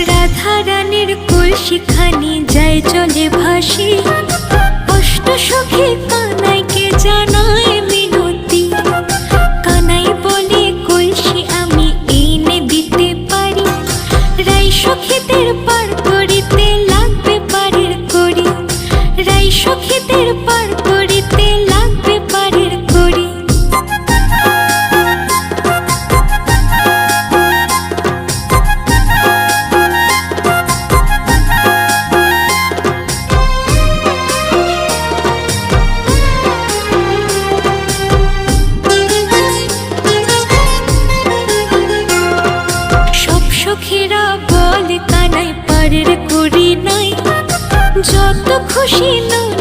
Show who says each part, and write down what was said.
Speaker 1: রাধা রানীর কলসিখানি যায় চলে ভাসি, অষ্ট সখী কানাইকে জানায় মিনতি। কানাই বলে কলসি আমি এনে দিতে পারি, রাই সখীদের পার করিতে লাগবে পারের করি, রাই সখীদের পার করিতে লাগবে পারের করি। সখীরা বলে কানাই পারের করি নাই, যত খুশি নয়